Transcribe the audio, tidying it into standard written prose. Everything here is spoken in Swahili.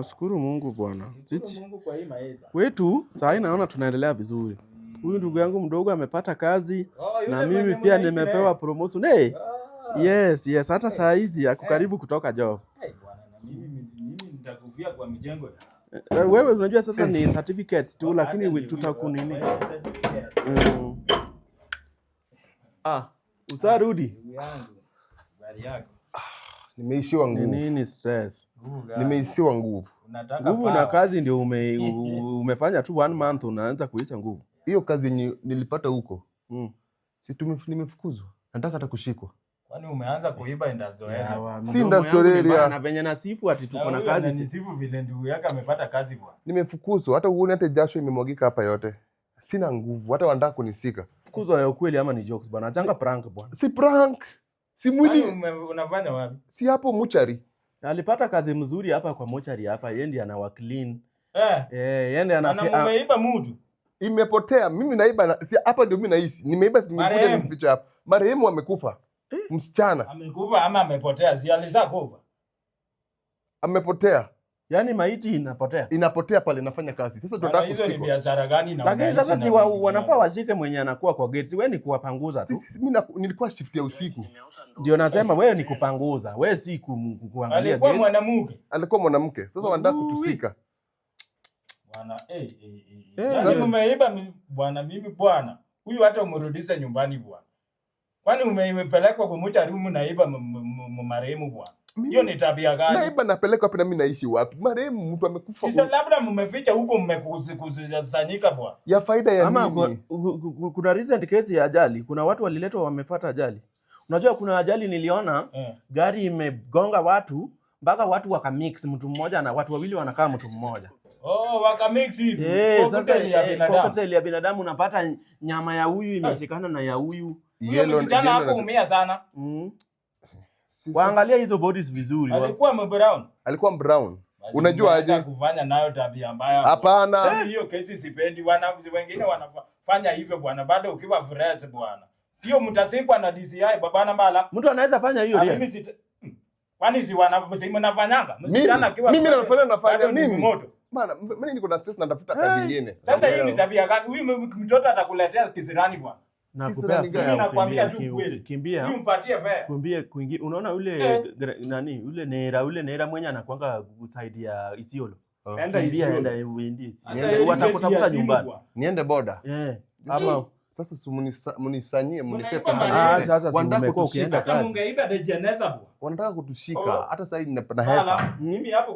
Tunashukuru Mungu bwana. Mungu kwa hii maisha. Kwetu saa hii naona tunaendelea vizuri. Huyu ndugu yangu mdogo amepata kazi na mimi pia nimepewa promotion. Hey. Yes, hata saa hizi ako karibu kutoka job. Bwana, na mimi nitakufia kwa mijengo. Wewe unajua sasa ni certificates tu lakini tutakunini. Usarudi. Bali yako. Nimeishiwa nguvu. Nini stress? Nimeishiwa nguvu. Nguvu na kazi ndio umefanya tu 1 month unaanza kuisha nguvu. Hiyo kazi nilipata huko. Si nimefukuzwa. Nataka hata kushikwa. Kwani umeanza kuiba ndazoea? Si ndazoea. Na venye nasifu ati tuko na kazi. Nisifu vile ndugu yake amepata kazi bwana. Nimefukuzwa. Hata uone hata jasho imemwagika hapa yote. Sina nguvu. Hata wanataka kunisika. Fukuzwa ya ukweli ama ni jokes bwana? Achanga prank bwana. Si prank. Si mwili. Unafanya wapi? Si hapo muchari. Alipata kazi mzuri hapa kwa mochari hapa, yeye ndiye anawa clean. Yeye anapea. Umeiba mtu. Imepotea. Mimi naiba si hapa ndio mimi naishi. Nimeiba si nimekuja nimeficha hapa. Marehemu amekufa. Msichana. Amekufa ama amepotea? Si alishakufa. Amepotea. Yaani maiti inapotea. Inapotea pale nafanya kazi. Sasa tunataka kushika. Hizo ni biashara gani na lakini sasa si wanafaa washike mwenye anakuwa kwa gate. Wewe ni kuwapanguza tu. Mimi nilikuwa shift ya usiku. Ndio nasema wewe ni kupanguza. Wewe si kuangalia gate. Alikuwa mwanamke. Sasa wanataka kutusika. Bwana sasa umeiba bwana mimi bwana. Huyu hata umrudishe nyumbani bwana. Kwani umepelekwa kumucha room naiba marehemu bwana. Hiyo ni tabia gani? Naiba napeleka wapi na mimi naishi wapi? Marehemu mtu amekufa. Sasa labda mmeficha huko mmekuzanyika bwana. Ya faida ya nini? Kuna recent case ya ajali. Kuna watu waliletwa wamefuata ajali. Unajua kuna ajali niliona gari imegonga watu mpaka watu wakamix, mtu mmoja na watu wawili wanakaa mtu mmoja. Wakamix hivi. Cocktail ya binadamu unapata nyama ya huyu imesikana na ya huyu. Msichana hapo umia sana. Waangalia hizo bodies vizuri. Alikuwa brown. Unajua aje kufanya nayo tabia mbaya? Hapana. Hiyo kesi sipendi. Wengine wanafanya hivyo bwana, bado ukiwa fresh bwana. Hiyo mtasikwa na DCI babana mbala. Mtu anaweza fanya hiyo ndio. Mimi kwani si wanafanyanga? Msichana akiwa mimi nafanya mimi. Bana mimi niko na stress na natafuta kazi nyingine. Sasa hii ni tabia gani? Huyu mtoto atakuletea kisirani bwana. Nakupea fare, nakwambia tu kweli. Kimbia. Huyu mpatie fare. Kuingia. Unaona yule nani? Yule Nera mwenye anakuanga kusaidia Isiolo. Enda uende. Watakutafuta nyumbani. Niende boda. Ama sasa munisanyie mnipe pesa. Sasa si umekuwa ukienda kazi. Mungeiba de jeneza bwana. Wanataka kutushika hata sasa hivi na hepa. Mimi hapo